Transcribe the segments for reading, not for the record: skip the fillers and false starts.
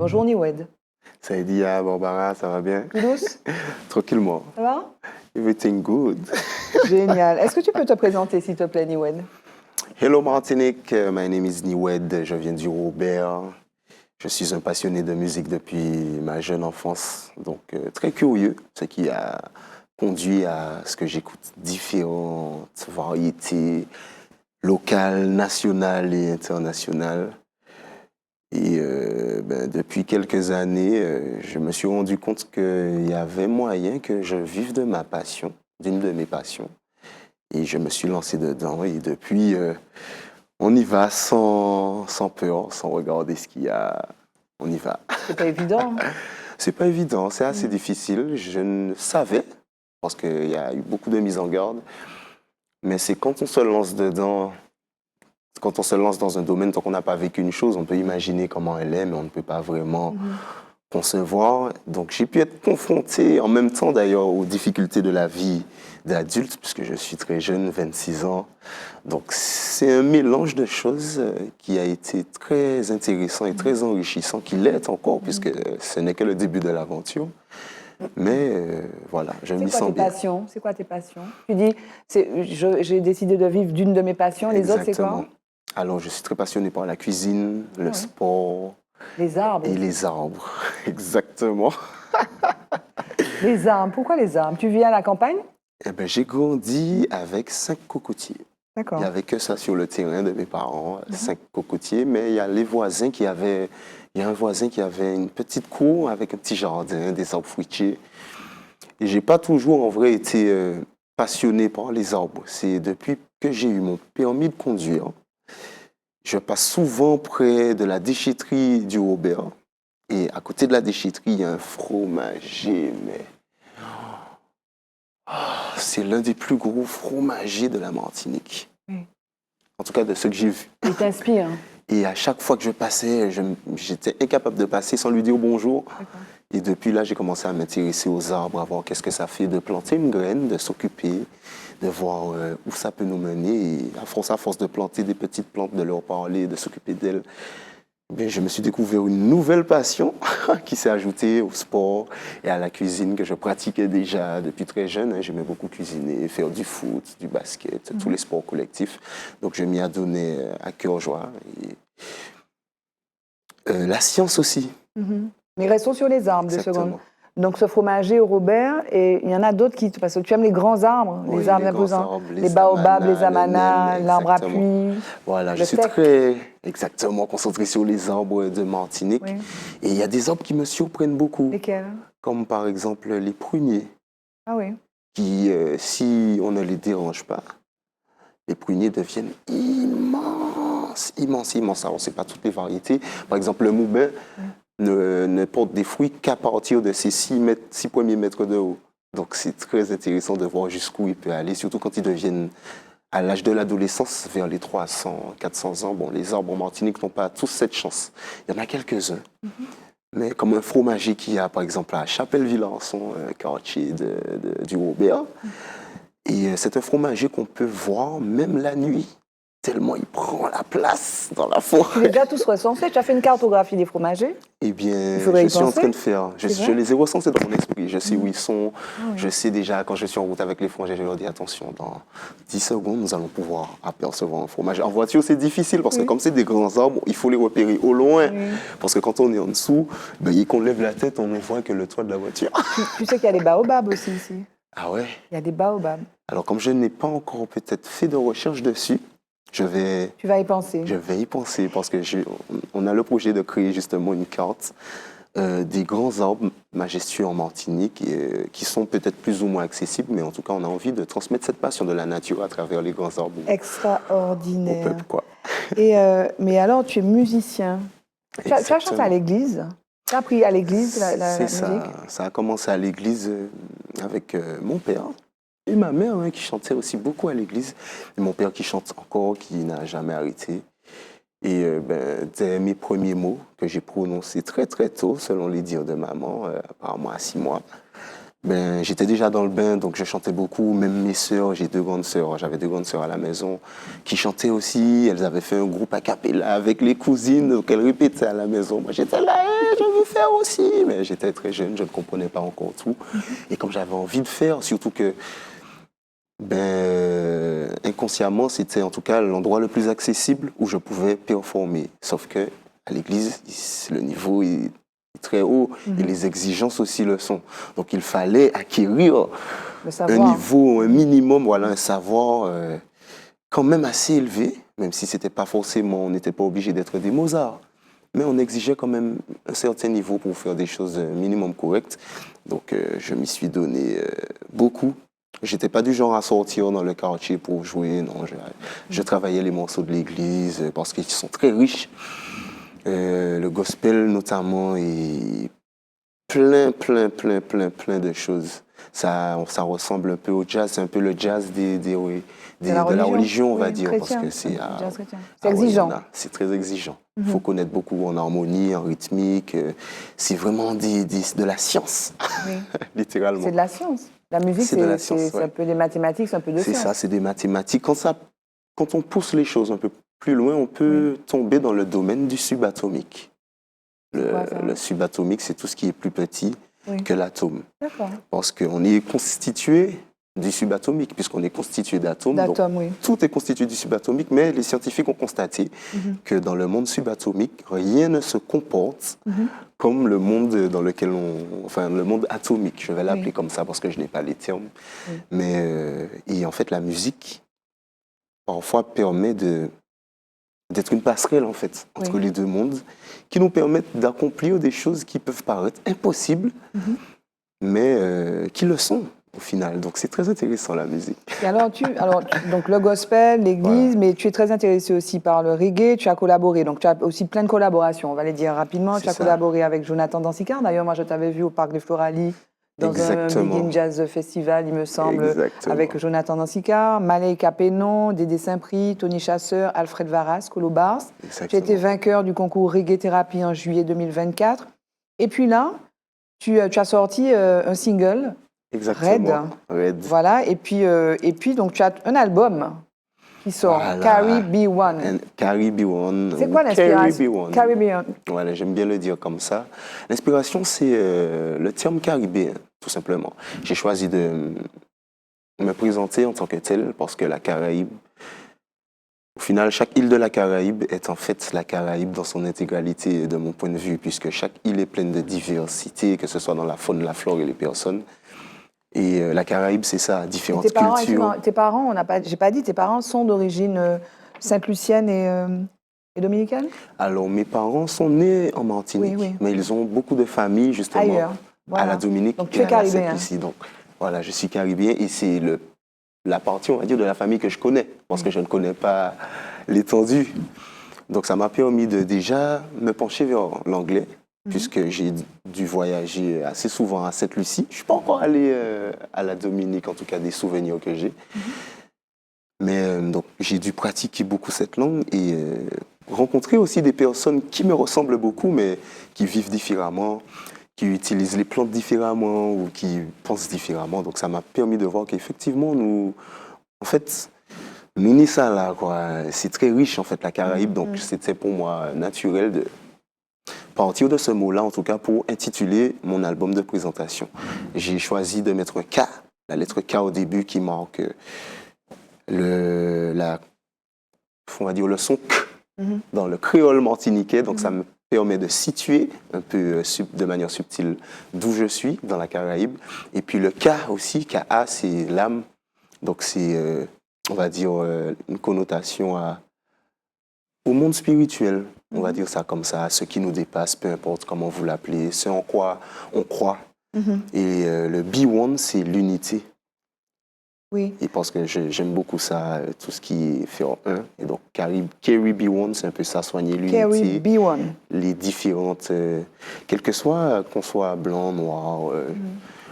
Bonjour Niwed. Saïdia, Barbara, ça va bien? Tout douce? Tranquillement. Ça va? Everything good. Génial. Est-ce que tu peux te présenter s'il te plaît Niwed? Hello Martinique, my name is Niwed, je viens du Robert. Je suis un passionné de musique depuis ma jeune enfance, donc très curieux, ce qui a conduit à ce que j'écoute différentes variétés locales, nationales et internationales. Et depuis quelques années, je me suis rendu compte qu'il y avait moyen que je vive de ma passion, d'une de mes passions. Et je me suis lancé dedans. Et depuis, on y va sans peur, sans regarder ce qu'il y a. On y va. C'est pas évident. C'est pas évident, c'est assez difficile. Je ne savais, parce qu'il y a eu beaucoup de mises en garde. Mais c'est quand on se lance dedans. Quand on se lance dans un domaine, tant qu'on n'a pas vécu une chose, on peut imaginer comment elle est, mais on ne peut pas vraiment concevoir. Donc j'ai pu être confronté en même temps d'ailleurs aux difficultés de la vie d'adulte, puisque je suis très jeune, 26 ans. Donc c'est un mélange de choses qui a été très intéressant et très enrichissant, qui l'est encore, puisque ce n'est que le début de l'aventure. Mais voilà, je m'y sens bien. C'est quoi tes passions? Tu dis, j'ai décidé de vivre d'une de mes passions, les autres c'est quoi? Alors, je suis très passionné par la cuisine, le sport. Les arbres. Et les arbres, exactement. Les arbres, pourquoi les arbres? Tu vis à la campagne? Eh ben, j'ai grandi avec 5 cocotiers. D'accord. Il n'y avait que ça sur le terrain de mes parents, 5 cocotiers, mais il y a les voisins qui avaient... Il y a un voisin qui avait une petite cour avec un petit jardin, des arbres fruitiers. Et j'ai pas toujours, en vrai, été passionné par les arbres. C'est depuis que j'ai eu mon permis de conduire. Je passe souvent près de la déchetterie du Robert. Et à côté de la déchetterie, il y a un fromager, mais... c'est l'un des plus gros fromagers de la Martinique. En tout cas, de ceux que j'ai vus. Il t'inspire. Et à chaque fois que je passais, j'étais incapable de passer sans lui dire bonjour. Et depuis là, j'ai commencé à m'intéresser aux arbres, à voir qu'est-ce que ça fait de planter une graine, de s'occuper, de voir où ça peut nous mener. Et à force de planter des petites plantes, de leur parler, de s'occuper d'elles, bien, je me suis découvert une nouvelle passion qui s'est ajoutée au sport et à la cuisine que je pratiquais déjà depuis très jeune. J'aimais beaucoup cuisiner, faire du foot, du basket, tous les sports collectifs. Donc je m'y ai donné à cœur joie. Et, la science aussi. Mais restons sur les arbres, 2 secondes. Donc ce fromager au Robert, et il y en a d'autres qui... Parce que tu aimes les grands arbres, oui, les arbres imposants, les baobabs, les amanas, l'arbre à puits. Voilà, je suis très concentré sur les arbres de Martinique. Oui. Et il y a des arbres qui me surprennent beaucoup. Lesquels? Comme par exemple les pruniers. Ah oui. Qui, si on ne les dérange pas, les pruniers deviennent immenses, immenses, immenses. Alors, ce n'est pas toutes les variétés. Par exemple, le moubin ne porte des fruits qu'à partir de ses 6 premiers mètres de haut. Donc, c'est très intéressant de voir jusqu'où il peut aller, surtout quand ils deviennent, à l'âge de l'adolescence, vers les 300, 400 ans. Bon, les arbres en Martinique n'ont pas tous cette chance. Il y en a quelques-uns. Mais comme un fromager qu'il y a, par exemple, à Chapelle-Villançon, un quartier du Robert. Et c'est un fromager qu'on peut voir même la nuit, tellement il prend la place dans la forêt. Tu les as déjà tous recensés? Tu as fait une cartographie des fromagers? Eh bien, je suis en train de faire. Je les ai recensés dans mon esprit. Je sais où ils sont. Je sais déjà, quand je suis en route avec les fromagers, je leur dis attention, dans 10 secondes, nous allons pouvoir apercevoir un fromager. En voiture, c'est difficile parce que comme c'est des grands arbres, il faut les repérer au loin. Parce que quand on est en dessous, et qu'on lève la tête, on ne voit que le toit de la voiture. Tu sais qu'il y a des baobabs aussi ici? Ah ouais? Il y a des baobabs. Alors, comme je n'ai pas encore peut-être fait de recherche dessus, tu vas y penser. Je vais y penser parce que on a le projet de créer justement une carte des grands arbres majestueux en Martinique qui sont peut-être plus ou moins accessibles, mais en tout cas, on a envie de transmettre cette passion de la nature à travers les grands arbres. Extraordinaire. Au peuple, quoi. Mais alors, tu es musicien. Tu as chanté à l'église? Tu as appris à l'église la musique? Ça a commencé à l'église avec mon père. Et ma mère qui chantait aussi beaucoup à l'église. Et mon père qui chante encore, qui n'a jamais arrêté. Et dès mes premiers mots que j'ai prononcés très très tôt, selon les dires de maman, apparemment à 6 mois, Ben, j'étais déjà dans le bain, donc je chantais beaucoup. Même mes sœurs, j'ai 2 grandes sœurs, j'avais 2 grandes sœurs à la maison qui chantaient aussi. Elles avaient fait un groupe a cappella avec les cousines, donc elles répétaient à la maison. Moi, j'étais là, je veux faire aussi. Mais j'étais très jeune, je ne comprenais pas encore tout. Et comme j'avais envie de faire, surtout que, inconsciemment, c'était en tout cas l'endroit le plus accessible où je pouvais performer. Sauf que à l'église, le niveau est très haut et les exigences aussi le sont. Donc il fallait acquérir Le un savoir. niveau, un minimum, voilà, un savoir quand même assez élevé, même si c'était pas forcément, on n'était pas obligé d'être des Mozart. Mais on exigeait quand même un certain niveau pour faire des choses minimum correctes. Donc je m'y suis donné beaucoup. J'étais pas du genre à sortir dans le quartier pour jouer, non. Je travaillais les morceaux de l'église parce qu'ils sont très riches. Le gospel notamment et plein de choses. Ça ressemble un peu au jazz, c'est un peu le jazz de la religion, on va oui, dire, chrétien. parce que c'est Jazz chrétien. C'est ouais, exigeant. c'est très exigeant. Il faut connaître beaucoup en harmonie, en rythmique. C'est vraiment de la science, Oui. littéralement. C'est de la science. La musique, C'est de la science, c'est un ouais. peu des mathématiques, c'est un peu de C'est science. ça, c'est des mathématiques. Quand on pousse les choses un peu plus loin, on peut tomber dans le domaine du subatomique. Le subatomique, c'est tout ce qui est plus petit que l'atome. D'accord. Parce qu'on est constitué du subatomique, puisqu'on est constitué d'atomes. D'atomes, oui. Tout est constitué du subatomique, mais les scientifiques ont constaté que dans le monde subatomique, rien ne se comporte comme le monde dans lequel enfin, le monde atomique, je vais l'appeler comme ça parce que je n'ai pas les termes. Mais, et en fait, la musique, parfois, permet d'être une passerelle, en fait, entre les deux mondes, qui nous permettent d'accomplir des choses qui peuvent paraître impossibles, mais qui le sont, au final. Donc, c'est très intéressant, la musique. Et alors, donc le gospel, l'église, mais tu es très intéressé aussi par le reggae, tu as collaboré, donc tu as aussi plein de collaborations, on va les dire rapidement. Tu as collaboré avec Jonathan Dansicard, d'ailleurs, moi je t'avais vu au Parc des Floralis, dans un Begin Jazz Festival, il me semble, avec Jonathan Dansicard, Malaika Pénon, Dédé Saint-Prix, Tony Chasseur, Alfred Varas, Colo Bars. Tu as été vainqueur du concours Reggae Thérapie en juillet 2024. Et puis là, tu as sorti un single, Red. Voilà, et puis donc tu as un album qui sort, Caribbean. Caribbean. C'est quoi l'inspiration? Caribbean. Voilà, j'aime bien le dire comme ça. L'inspiration, c'est le terme caribéen, tout simplement. J'ai choisi de me présenter en tant que tel parce que la Caraïbe, au final, chaque île de la Caraïbe est en fait la Caraïbe dans son intégralité de mon point de vue, puisque chaque île est pleine de diversité, que ce soit dans la faune, la flore et les personnes. Et la Caraïbe, c'est ça, différentes cultures. Tes parents, j'ai pas dit, tes parents sont d'origine sainte-lucienne et dominicaine? Alors, mes parents sont nés en Martinique, mais ils ont beaucoup de familles, justement, ailleurs. Voilà. À la Dominique. Donc, tu es caribéen. Donc, voilà, je suis caribéen et c'est la partie, on va dire, de la famille que je connais, parce que je ne connais pas l'étendue. Donc, ça m'a permis de déjà me pencher vers l'anglais, puisque j'ai dû voyager assez souvent à Sainte-Lucie. Je ne suis pas encore allé à la Dominique, en tout cas des souvenirs que j'ai. Mais donc, j'ai dû pratiquer beaucoup cette langue et rencontrer aussi des personnes qui me ressemblent beaucoup, mais qui vivent différemment, qui utilisent les plantes différemment ou qui pensent différemment. Donc, ça m'a permis de voir qu'effectivement, nous ni ça là, quoi. C'est très riche, en fait, la Caraïbe. Donc, c'était pour moi naturel de partir de ce mot-là, en tout cas, pour intituler mon album de présentation. J'ai choisi de mettre un K, la lettre K au début, qui marque on va dire le son K dans le créole martiniquais. Donc, ça me permet de situer un peu de manière subtile d'où je suis dans la Caraïbe. Et puis, le K aussi, K-A, c'est l'âme. Donc, c'est, on va dire, une connotation au monde spirituel. On va dire ça comme ça, ce qui nous dépasse, peu importe comment vous l'appelez, ce en quoi on croit. Et le Be-One, c'est l'unité. Oui. Et parce que j'aime beaucoup ça, tout ce qui est fait en un. Et donc, Carry Be-One, c'est un peu ça, soigner l'unité. Carry Be-One. Les différentes, quel que soit, qu'on soit blanc, noir,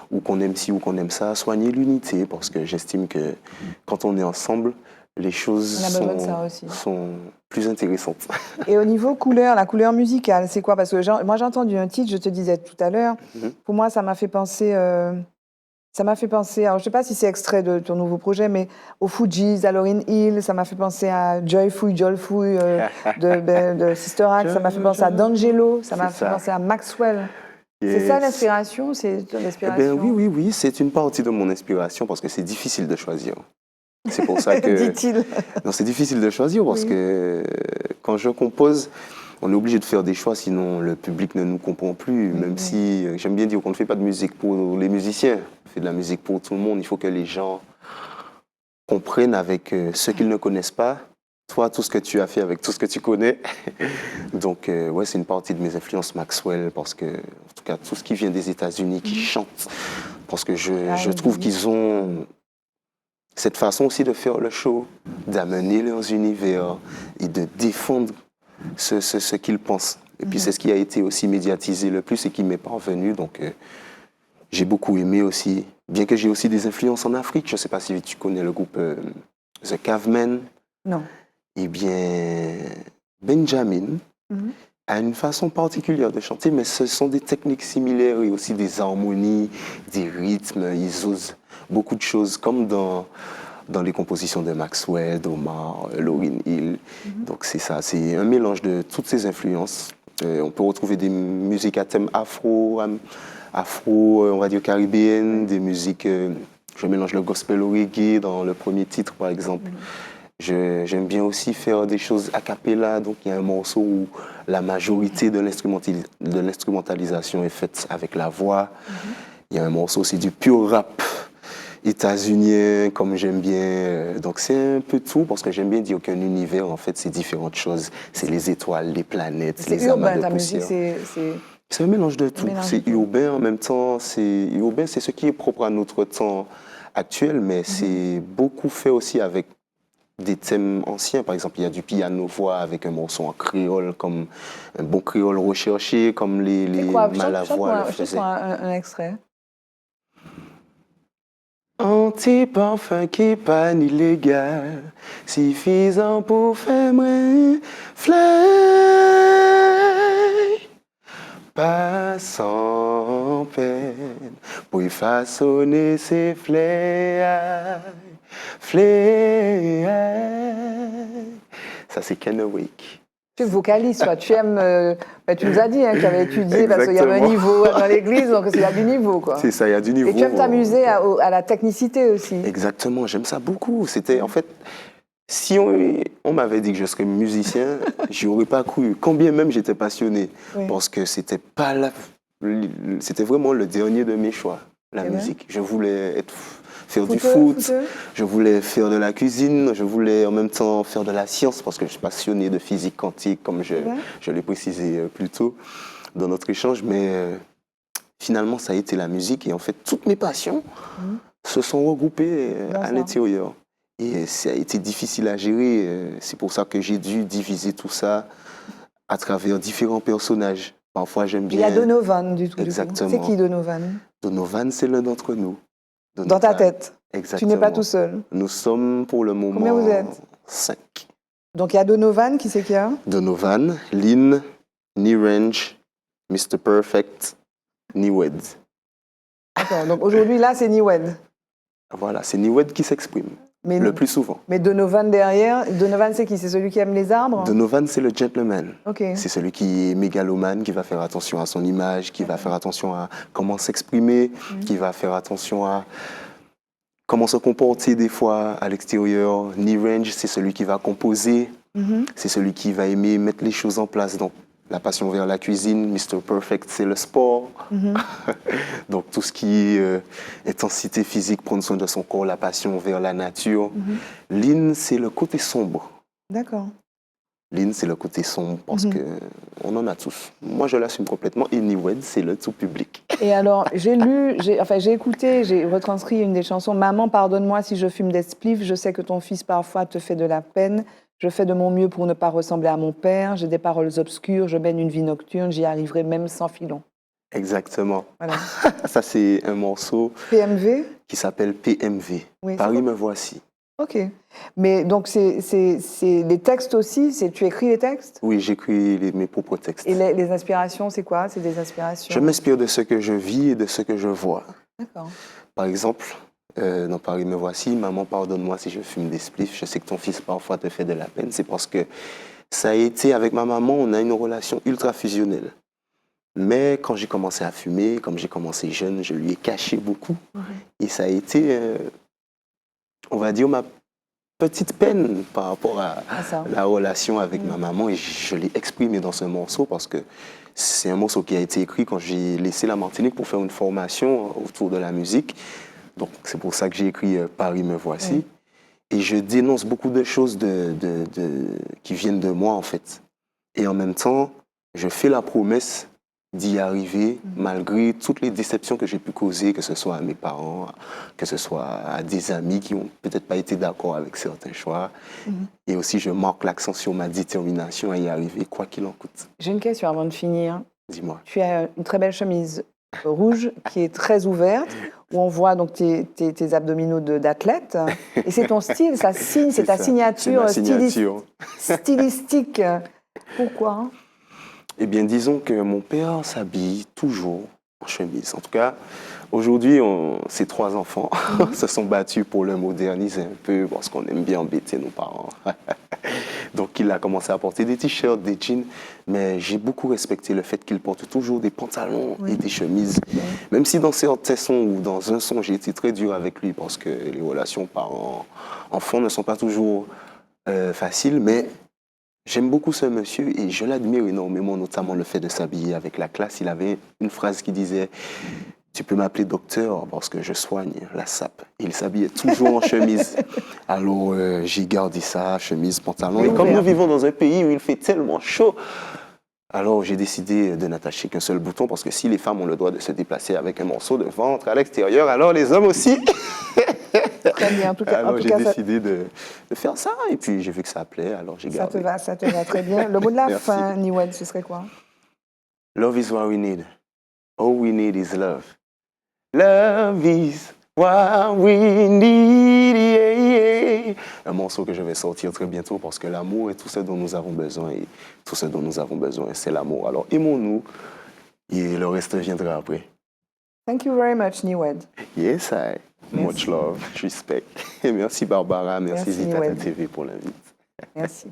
ou qu'on aime ci ou qu'on aime ça, soigner l'unité. Parce que j'estime que quand on est ensemble, les choses sont plus intéressantes. Et au niveau couleur, la couleur musicale, c'est quoi? Parce que moi, j'ai entendu un titre, je te disais tout à l'heure. Pour moi, ça m'a fait penser Ça m'a fait penser, alors je ne sais pas si c'est extrait de ton nouveau projet, mais aux Fujis, à Lauryn Hill, ça m'a fait penser à Joyful de Sister Act, ça m'a fait penser à D'Angelo, ça m'a fait penser à Maxwell. C'est ça Yes. l'inspiration? C'est ton Eh bien, inspiration? oui, c'est une partie de mon inspiration parce que c'est difficile de choisir. C'est pour ça que... Dit-il. Non, c'est difficile de choisir parce Oui. que quand je compose, on est obligé de faire des choix, sinon le public ne nous comprend plus. Même si j'aime bien dire qu'on ne fait pas de musique pour les musiciens, on fait de la musique pour tout le monde. Il faut que les gens comprennent avec ce qu'ils ne connaissent pas, toi, tout ce que tu as fait avec tout ce que tu connais. Donc, ouais, c'est une partie de mes influences Maxwell parce que, en tout cas, tout ce qui vient des États-Unis, qui chantent, parce que je trouve qu'ils ont cette façon aussi de faire le show, d'amener leurs univers et de défendre ce qu'ils pensent. Et puis c'est ce qui a été aussi médiatisé le plus et qui m'est parvenu. Donc j'ai beaucoup aimé aussi, bien que j'ai aussi des influences en Afrique. Je ne sais pas si tu connais le groupe The Cavemen. Non. Eh bien, Benjamin a une façon particulière de chanter, mais ce sont des techniques similaires et aussi des harmonies, des rythmes. Ils osent beaucoup de choses, comme dans les compositions de Maxwell, d'Omar, Lauryn Hill. Donc c'est ça, c'est un mélange de toutes ces influences. On peut retrouver des musiques à thème afro, on va dire caribéenne, des musiques, je mélange le gospel au reggae dans le premier titre par exemple. J'aime bien aussi faire des choses a cappella, donc il y a un morceau où la majorité de l'instrumentalisation est faite avec la voix. Il y a un morceau aussi du pur rap états-unien, comme j'aime bien. Donc c'est un peu tout, parce que j'aime bien dire qu'un univers, en fait, c'est différentes choses. C'est les étoiles, les planètes, les amas de poussière. C'est un mélange de tout. C'est urbain en même temps. Urbain, c'est ce qui est propre à notre temps actuel, mais c'est beaucoup fait aussi avec des thèmes anciens. Par exemple, il y a du piano-voix avec un morceau en créole, comme un bon créole recherché, comme les Malavoie le faisaient. Un extrait. Anti-parfum qui pas ni légal, suffisant pour faire moi fly. Pas sans peine, pour y façonner ses flair. Ça, c'est Ken Awake. Tu es vocaliste, toi. Tu aimes. Tu nous as dit que tu avais étudié parce qu'il y avait un niveau dans l'église, donc il y a du niveau, quoi. C'est ça, il y a du niveau. Et tu aimes t'amuser à la technicité aussi. Exactement, j'aime ça beaucoup. C'était, en fait, si on m'avait dit que je serais musicien, j'y aurais pas cru. Quand bien même j'étais passionné, parce que c'était vraiment le dernier de mes choix, la musique. Je voulais faire du foot, je voulais faire de la cuisine, je voulais en même temps faire de la science parce que je suis passionné de physique quantique, comme je l'ai précisé plus tôt dans notre échange. Mais finalement, ça a été la musique et en fait, toutes mes passions se sont regroupées à l'intérieur. Et ça a été difficile à gérer. C'est pour ça que j'ai dû diviser tout ça à travers différents personnages. Parfois, j'aime bien... Il y a Donovan du tout. Exactement. C'est qui Donovan? Donovan, c'est l'un d'entre nous. Donovan. Dans ta tête? Exactement. Tu n'es pas tout seul? Nous sommes pour le moment... Combien vous êtes? 5. Donc il y a Donovan, qui c'est qu'il y a? Donovan, Lynn, Nirange, Mr. Perfect, Niwed. D'accord, donc aujourd'hui, là, c'est Niwed. Voilà, c'est Niwed qui s'exprime. Le plus souvent. Mais Donovan derrière, Donovan c'est qui? C'est celui qui aime les arbres? Donovan c'est le gentleman. Okay. C'est celui qui est mégalomane, qui va faire attention à son image, qui va faire attention à comment s'exprimer, qui va faire attention à comment se comporter des fois à l'extérieur. Nirange c'est celui qui va composer, c'est celui qui va aimer mettre les choses en place. Donc la passion vers la cuisine, Mr. Perfect, c'est le sport. Donc tout ce qui est intensité physique, prendre soin de son corps, la passion vers la nature. Lynn, c'est le côté sombre. D'accord. Lynn, c'est le côté sombre parce qu'on en a tous. Moi, je l'assume complètement. Et Niwed, c'est le tout public. Et alors, j'ai écouté, j'ai retranscrit une des chansons. Maman, pardonne-moi si je fume des spliffs. Je sais que ton fils parfois te fait de la peine. Je fais de mon mieux pour ne pas ressembler à mon père. J'ai des paroles obscures. Je mène une vie nocturne. J'y arriverai même sans filon. Exactement. Voilà. Ça, c'est un morceau PMV qui s'appelle PMV. Oui, Paris me voici. Ok. Mais donc, c'est les textes aussi, tu écris les textes? Oui, j'écris mes propres textes. Et les inspirations, c'est quoi? C'est des inspirations? Je m'inspire de ce que je vis et de ce que je vois. D'accord. Par exemple, dans Paris me voici, maman pardonne-moi si je fume des spliffs, je sais que ton fils parfois te fait de la peine, c'est parce que ça a été, avec ma maman, on a une relation ultra fusionnelle. Mais quand j'ai commencé à fumer, comme j'ai commencé jeune, je lui ai caché beaucoup. Et ça a été, on va dire, ma petite peine par rapport à la relation avec ma maman. Et je l'ai exprimé dans ce morceau parce que c'est un morceau qui a été écrit quand j'ai laissé la Martinique pour faire une formation autour de la musique. Donc c'est pour ça que j'ai écrit Paris me voici. Et je dénonce beaucoup de choses qui viennent de moi, en fait. Et en même temps, je fais la promesse d'y arriver malgré toutes les déceptions que j'ai pu causer, que ce soit à mes parents, que ce soit à des amis qui n'ont peut-être pas été d'accord avec certains choix. Et aussi, je marque l'accent sur ma détermination à y arriver, quoi qu'il en coûte. J'ai une question avant de finir. Dis-moi. Tu as une très belle chemise rouge qui est très ouverte, où on voit donc tes abdominaux d'athlète. Et c'est ton style, ça signe, c'est ta signature, stylistique. Pourquoi? Eh bien, disons que mon père s'habille toujours en chemise. En tout cas, aujourd'hui, ses 3 enfants se sont battus pour le moderniser un peu parce qu'on aime bien embêter nos parents. Donc, il a commencé à porter des t-shirts, des jeans, mais j'ai beaucoup respecté le fait qu'il porte toujours des pantalons et des chemises. Même si dans certains sons ou dans un son, j'ai été très dur avec lui parce que les relations parents-enfants ne sont pas toujours faciles, mais j'aime beaucoup ce monsieur et je l'admire énormément, notamment le fait de s'habiller avec la classe. Il avait une phrase qui disait « Tu peux m'appeler docteur parce que je soigne la sape ». Il s'habillait toujours en chemise. Alors j'ai gardé ça, chemise, pantalon. Et comme nous vivons dans un pays où il fait tellement chaud, alors j'ai décidé de n'attacher qu'un seul bouton parce que si les femmes ont le droit de se déplacer avec un morceau de ventre à l'extérieur, alors les hommes aussi. Très bien. En tout cas, alors j'ai décidé de faire ça et puis j'ai vu que ça plaît, alors j'ai gardé. Ça te va très bien. Le mot de la fin, Niwed, ce serait quoi? Love is what we need. All we need is love. Love is what we need. Yeah, yeah. Un morceau que je vais sortir très bientôt parce que l'amour est tout ce dont nous avons besoin et tout ce dont nous avons besoin, c'est l'amour. Alors aimons-nous et le reste viendra après. Thank you very much, Niwed. Yes, much love, respect. Et merci Barbara, merci Zitata TV pour l'invite. Merci.